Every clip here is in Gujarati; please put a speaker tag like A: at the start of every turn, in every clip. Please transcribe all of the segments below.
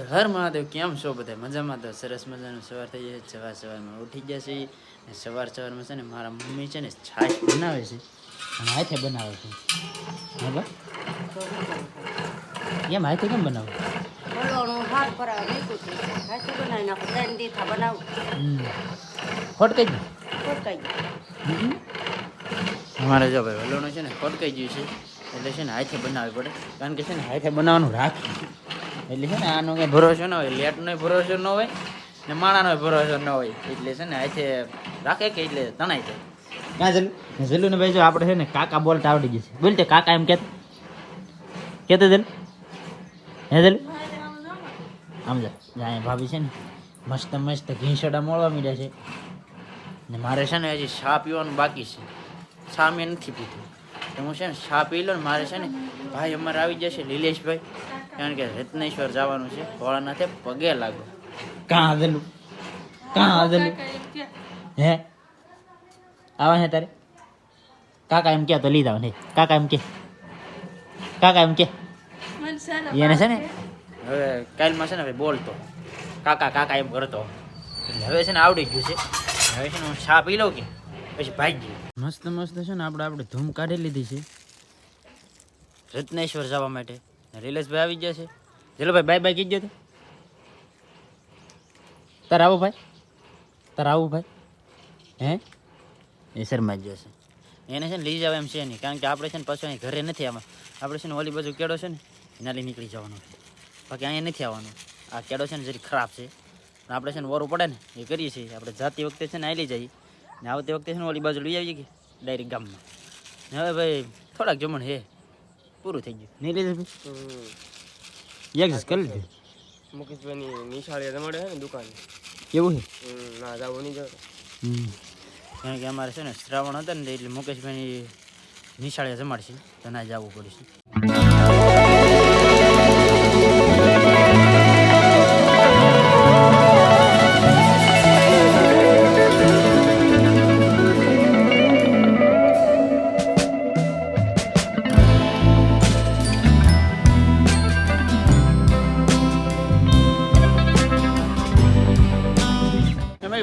A: હર મહાદેવ. કેમ છો બધા? મજામાં? તો સરસ મજાનું સવાર થઈ જાય છે. સવારમાં ઉઠી ગયા છે. સવારમાં છે ને મારા મમ્મી છે ને છાશ બનાવે છે અને હાથે બનાવે છે. હા બા એમ હાથે કેમ બનાવે? ફોટકાઈ ગયું અમારે જો ભાઈ વલોણું છે ને ફોટકાઈ ગયું છે એટલે છે ને હાથે બનાવવી પડે. કારણ કે છે ને હાથે બનાવવાનું રાખી એટલે છે ને આનો કંઈ ભરોસો ન હોય, લેટનો ભરોસો ન હોય ને માણાનો ભરોસો ન હોય. એટલે છે ને હાથે રાખે કે એટલે તણાઈ જાય. ક્યાં જલ્લું ને ભાઈ જો આપણે છે ને કાકા બોલતા આવડી જશે. બોલતે કાકા એમ કહેતો જલ હે જલ આમ જાય ભાભી છે ને મસ્ત મસ્ત ઘીસડા મળવા મીડ્યા છે ને મારે છે ને હજી ચા પીવાનું બાકી છે. ચા મેં નથી પીધું તો હું છે ને ચા પી લો ને. મારે છે ને ભાઈ અમારે આવી જશે નિલેશભાઈ, કારણ કે રત્નેશ્વર જવાનું છે. ભોળાનાથે પગે લાગો. કાં આવેલું હે આવા હે તારે કાકા એમ કે તો લીધા નહીં. કાકા એમ કે એને છે ને હવે કાલમાં છે ને ભાઈ બોલતો કાકા એમ કરતો એટલે હવે છે ને આવડી ગયું છે. હવે છે ને હું ચા પી લઉં કે પછી ભાગી મસ્ત છે ને આપણે ધૂમ કાઢી લીધી છે રત્નેશ્વર જવા માટે. નિલેશભાઈ આવી ગયા છે. ચલો ભાઈ બાય કીજો તો તારે આવું ભાઈ હે એ શર્મા જ જશે. એને છે ને લઈ જાવ એમ છે નહીં, કારણ કે આપણે છે ને પાછું અહીં ઘરે નથી આવવાનું. આપણે છે ને ઓલી બાજુ કેળો છે ને એના લઈ નીકળી જવાનું, બાકી અહીંયા નથી આવવાનું. આ કેળો છે ને જરી ખરાબ છે, આપણે છે ને વરું પડે ને એ કરીએ છીએ. આપણે જાતી વખતે છે ને આવી લઈ જઈએ ને આવતી વખતે છે ને ઓલી બાજુ લઈ આવીએ કે ડાયરેક્ટ ગામમાં. ને હવે ભાઈ થોડાક જમણ હે પૂરું થઈ ગયું. નહીં લીધું કરી લીધું.
B: મુકેશભાઈની નિશાળે જમાડે છે ને દુકાન
A: એવું છે
B: ના જવું નહીં જવું.
A: કારણ કે અમારે છે ને શ્રાવણ હતા ને એટલે મુકેશભાઈની નિશાળે જમાડશે તો ના જવું પડશે.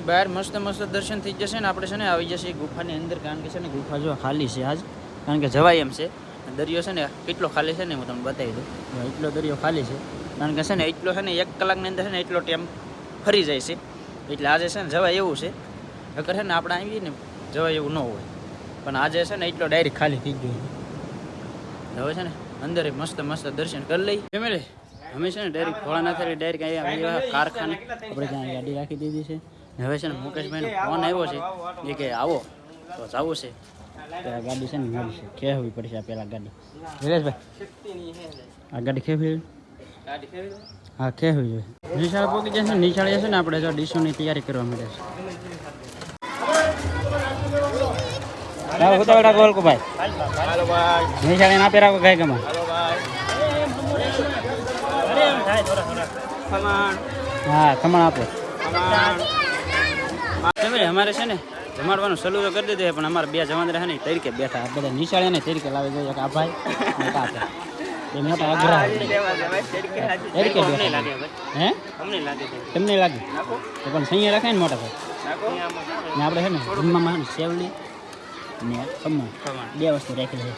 A: બહાર મસ્ત દર્શન થઈ જશે ને આપણે છે ને આવી જશે ગુફાની અંદર. કારણ કે છે ને ગુફા જો ખાલી છે આજ, કારણ કે જવાય એમ છે. દરિયો છે ને કેટલો ખાલી છે ને હું તમને બતાવી દઉં. એટલો દરિયો ખાલી છે કારણ કે છે ને એટલો છે ને 1 કલાકની અંદર છે ને એટલો ટાઈમ ફરી જાય છે. એટલે આજે છે ને જવાય એવું છે. અગર છે ને આપણે આવીએ ને જવાય એવું ન હોય, પણ આજે છે ને એટલો ડાયરેક્ટ ખાલી થઈ ગયો. હવે છે ને અંદર મસ્ત દર્શન કરી લઈ ફેમિલી. અમે છે ને ડાયરેક્ટ ભોળાનાથ ડાયરેક્ટ અહીંયા કારખાને આપણે ત્યાં ગાડી રાખી દીધી છે. હવે છે ને મુકેશભાઈનો ફોન આવ્યો છે એ કે આવો તો જવું છે. તો ગાડી છે ને મળશે ખેવવી પડશે. પહેલાં ગાડી નિલેશભાઈ આ ગાડી ખેવી હા ખેવવી જોઈએ. નિશાળે પહોંચી જશે. નિશાળે છે ને આપણે જો ડીશોની તૈયારી કરવા માંડે છે. ઉતાવળા ગોલકો ભાઈ નિશાળે ના પહેરાવો ગાય ગમા હા ખમણ આપો. અમારે છે ને જમાડવાનું સલું તો કરી દીધું પણ અમારે 2 જવાનરા છે ને તરીકે બેઠા. આ બધા નિશાળે ને તરીકે લાવી જોઈએ કે આ ભાઈ એ મોટા અઘરા તરીકે હે તમને લાગે તો પણ સૈયા રાખે ને મોટા ભાઈ ને આપણે છે ને જમવામાં સેવલી ને ખમણ 2 વસ્તુ રાખી છે.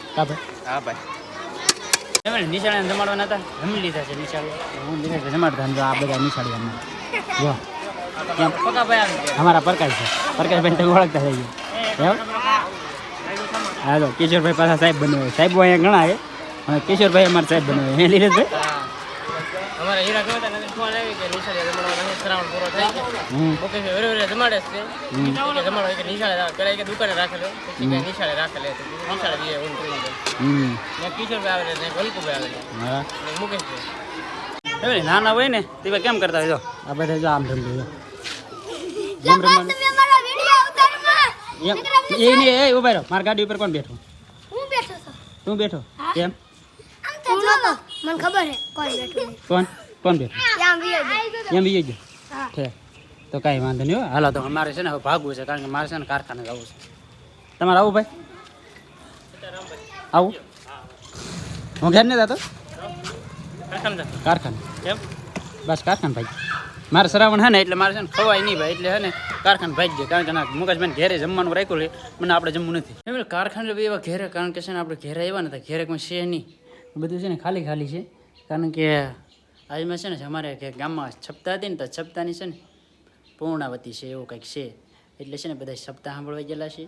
A: હા ભાઈ નિશાળે જમાડવાના હતા જમી લીધા છે. નિશાળે હું લીધા જમાડતા આ બધા નિશાળે અમે જો અમારા પ્રકાશભાઈ તમે ઓળખતા થઈ ગયા. હા તો કિશોરભાઈ પાછા સાહેબ બન્યો. સાહેબ અહીંયા ઘણા છે અને કિશોરભાઈ અમારા સાહેબ બન્યો. એ લીધેશભાઈ અમારા હીરા ફોન આવી કે નિશાળે જમાડવાના શ્રાવણ પૂરો થાય છે. જમાડે છે જમાડો કે નિશાળે કરાય કે દુકાને રાખેલો નિશાળે રાખેલે નિશાળે કિશોરભાઈ આવે ને ગલકુભાઈ આવે મુકેશભાઈ નાના હોય ને તે કેમ કરતા હોય આ બધા જો આમ ધંધો જેમ રમવાનું એ નહીં. એ ઉભા રહો. મારી ગાડી ઉપર કોણ બેઠો? હું બેઠો છું. તું બેઠો કેમ? મને ખબર છે કોણ બેઠો એમ બી ગયો છે તો કાંઈ વાંધો નહીં. હાલો તો અમારે છે ને હવે ભાગવું છે, કારણ કે મારે છે ને કારખાને જવું છે. તમારે આવું ભાઈ? આવું હું ઘેર નહીં જતો કારખાને કેમ બસ કારખાન ભાઈ મારે શ્રાવણ હે ને એટલે મારે છે ને ખવાય નહીં ભાઈ એટલે હે ને કારખાન ભાઈ જાય કારણ કે ના મુકેશભાઈ ઘેરે જમવાનું રાખ્યું લે મને આપણે જમવું નથી એટલે કારખાને એવા ઘેરે કારણ કે છે ને આપણે ઘેરે આવ્યા ને તો ઘેરે કોઈ છે નહીં બધું છે ને ખાલી ખાલી છે કારણ કે આજમાં છે ને અમારે કે ગામમાં છપતા હતી ને તો છપતાની છે ને પૂર્ણાવતી છે એવું કંઈક છે એટલે છે ને બધા સપ્તાહ સાંભળવા ગયેલા છે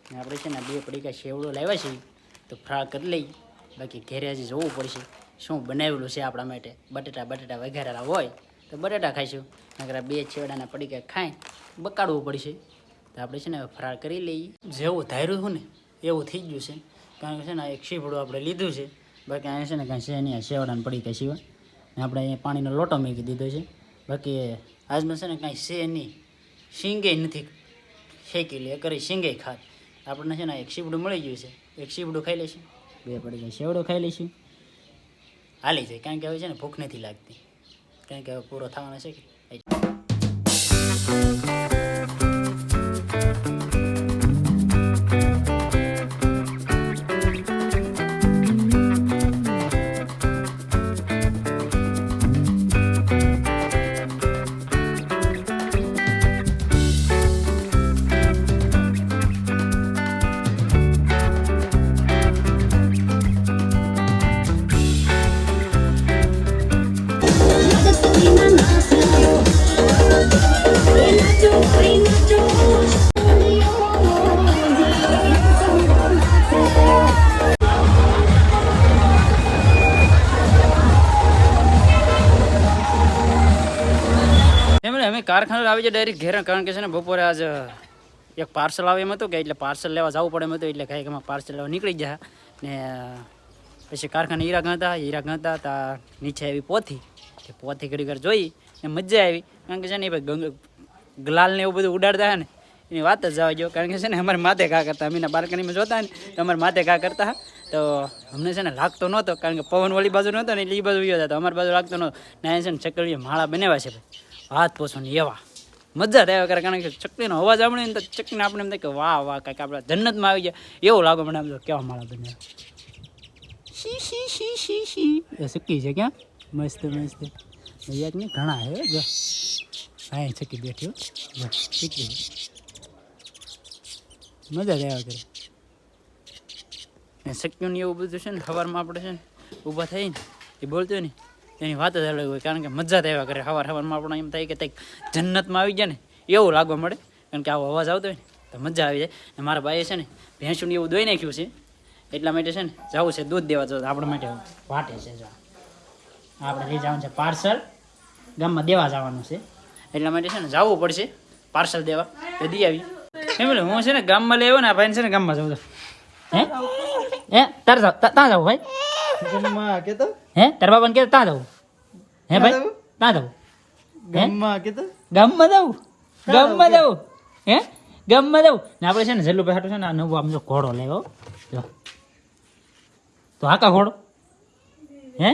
A: ને આપણે છે ને 2 પડીકા શેવડો લાવ્યા છીએ તો ફ્રાય કરી લઈ બાકી ઘેરે હજી જોવું પડશે શું બનાવેલું છે આપણા માટે બટેટા વઘારેલા હોય તો બટેટા ખાઈશું નકર 2 છેવડાના પડીકા ખાઈ બકાડવું પડશે તો આપણે છે ને ફ્રાય કરી લઈએ જેવું ધાર્યું હતું ને એવું થઈ ગયું છે કારણ કે છે ને એક શીફડું આપણે લીધું છે બાકી અહીંયા છે ને કાંઈ છે નહીં શેવડાના પડીકા સિવાય ને આપણે અહીંયા પાણીનો લોટો મૂકી દીધો છે બાકી આજમાં છે ને કાંઈ છે નહીં શીંગે નથી શેકી લે કરી શીંગે ખાત આપણને છે ને એક શીપડું મળી ગયું છે એક શીપડું ખાઈ લઈશું 2 પડીકા શેવડો ખાઈ લઈશું હાલી જાય કારણ કે હવે છે ને ભૂખ નથી લાગતી કારણ કે હવે પૂરો થવાનો છે કે અમે કારખાને આવી જાય ડાયરેક્ટ ઘેર કારણ કે છે ને બપોરે આજ એક પાર્સલ આવે એમ હતું કે એટલે પાર્સલ લેવા જવું પડે એમ હતું એટલે કાંઈક એમાં પાર્સલ લેવા નીકળી ગયા ને પછી કારખાને હીરા ગણતા તા નીચે આવી પોથી ઘડી ઘર જોઈ ને મજા આવી કારણ કે છે ને એ ભાઈ ગલાલ ને એવું બધું ઉડાડતા હે ને એની વાત જ જવા ગયો કારણ કે છે ને અમારે માથે ઘા કરતા અમે બાલ્કનીમાં જોતા ને તો અમારે માથે ઘા કરતા તો અમને છે ને લાગતો નહોતો કારણ કે પવન વાળી બાજુ નહોતો ને એટલે એ બાજુ ગયો હતો અમારી બાજુ લાગતો નહોતો ને છે ને ચકલીએ માળા બનાવ્યા છે ભાઈ હાથ પોછો ને એવા મજા થયા કરે કારણ કે ચકલીનો અવાજ સાંભળે ને તો ચકલીને આપણે એમ થાય કે વાહ વાહ કાંઈક આપણે જન્નતમાં આવી ગયા એવું લાગે મને આમ તો કેવા માળા બનાવ્યા શી એ ચકી છે ક્યાં મસ્ત યાદ નહીં ઘણા હે જો હા ચકી બેઠ્યો ચકી મજા જ આવ્યા કરે ને શક્યું એવું બધું છે ને સવારમાં આપણે છે ને ઊભા થઈને એ બોલતો હોય ને એની વાત જ અલગ હોય કારણ કે મજા જ આવ્યા કરે સવારમાં આપણે એમ થાય કે કંઈક જન્નતમાં આવી જાય ને એવું લાગવા મળે કારણ કે આવો અવાજ આવતો હોય ને તો મજા આવી જાય ને મારા ભાઈએ છે ને ભેંસું એવું દોઈ નાખ્યું છે એટલા માટે છે ને જવું છે દૂધ દેવા જવું આપણા માટે વાટે છે જો આપણે લઈ જવાનું છે પાર્સલ ગામમાં દેવા જવાનું છે એટલા માટે છે ને જવું પડશે પાર્સલ દેવા તો દી આવી ફેમિલી હું છે ને ગામમાં લઈ આવ્યો ને આ ભાઈને છે ને ગામમાં જવું હે તારે ત્યાં જવું ભાઈ હે તારા બાબાને કે ત્યાં જવું હે ભાઈ ત્યાં જવું ગામમાં જવું હે ગામમાં જવું ને આપણે છે ને જેટલું બેઠું છે ને આ નવો આમ જો ઘોડો લેવો જો તો હાકા ઘોડો હે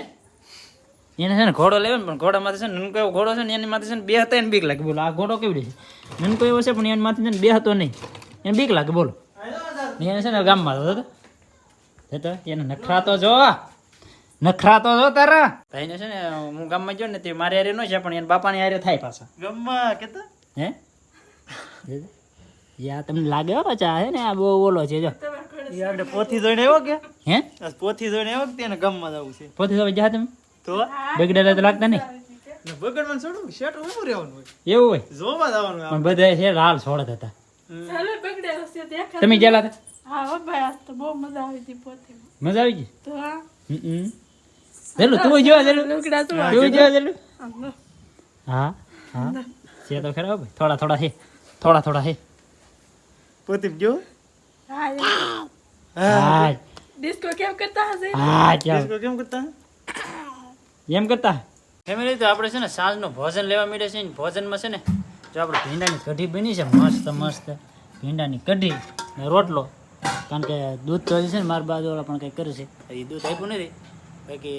A: એને છે ને ઘોડો લેવો ને પણ ઘોડામાંથી છે ને નનકો એવો ઘોડો છે ને એની માથે છે ને બે હતા એને બીક લાગે બોલો આ ઘોડો કેવી છે નનકો એવો છે પણ એની માથે છે ને બે હતો નહીં એને બીક લાગે બોલો એને છે ને ગામમાં જતો એને નખરા તો જો તારા ભાઈને છે ને હું ગામમાં ગયો ને તે મારે હારે ન છે પણ એના બાપાની હારે થાય પાછા ગામમાં કેતા હે યા તમને લાગે હો પાછા હે ને આ બહુ ઓલો છે જો
C: આપણે પોથી જોઈને આવ્યો કે
A: હે
C: પોથી જોઈને આવ્યો કે તેને ગામમાં જવું છે
A: પોતે તો જા તમે
C: તો
A: બગડેલા તો લાગતા નહીં
C: બગડવાનું છોડું શેટ ઉભું રહેવાનું હોય
A: એવું હોય
C: જોવા જવાનું
A: પણ બધા છે લાલ છોડત હતા તમે ગયેલા હતા
D: હા ભાઈ આજ તો બહુ મજા આવી હતી પોતે
A: મજા આવી ગઈ
D: તો હા
A: જેલું તું જોવા જેલું
D: લુગડા તો
A: તું જોવા જેલું હા છે તો ખરા ભાઈ થોડા છે
C: પોતી ગયો
A: હા
D: ડિસ્કો કેમ કરતા હશે
A: હા ચાલ
C: इसको કેમ કરતા
A: એમ કરતા ફેમિલી તો આપણે છે ને સાંજનું ભોજન લેવા માંડે છે ને ભોજનમાં છે ને જો આપણે ભીંડાની કઢી બની છે મસ્ત ભીંડાની કઢી ને રોટલો કારણ કે દૂધ તો છે ને મારા બાજુવાળા પણ કંઈક કરે છે એ દૂધ આપ્યું નથી બાકી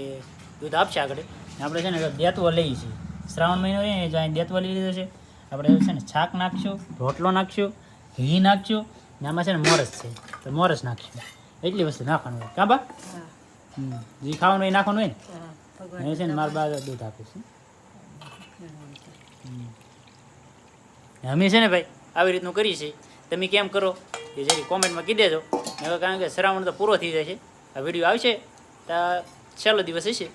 A: દૂધ આપશે આગળ આપણે છે ને દેતવો લઈએ છીએ શ્રાવણ મહિનો રહે જો અહીં દેતવો લઈ લીધો છે આપણે છે ને છાક નાખશું રોટલો નાખશું ઘી નાખશું ને આમાં છે ને મોરસ છે તો મોરસ નાખશું એટલી વસ્તુ નાખવાનું હોય કાબા જે ખાવાનું હોય નાખવાનું હોય ને એ છે ને મારા બાજુ દૂધ આપે છે અમે છે ને ભાઈ આવી રીતનું કરીએ છીએ તમે કેમ કરો એ જરી કોમેન્ટમાં કહી દેજો હવે કારણ કે શ્રાવણ તો પૂરો થઈ જાય છે આ વિડીયો આવશે તો છેલ્લો દિવસ હશે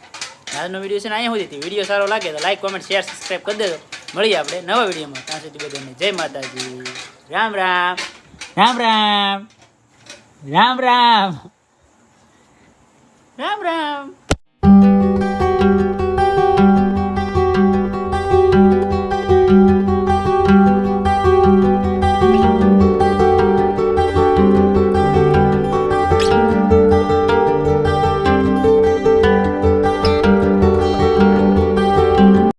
A: આજનો વિડીયો છે ને અહીંયા સુધી વિડીયો સારો લાગે તો લાઈક કોમેન્ટ શેર સબસ્ક્રાઈબ કરી દેજો મળીએ આપણે નવા વિડીયોમાં ત્યાં સુધી બધાને જય માતાજી રામ રામ રામ રામ રામ રામ રામ રામ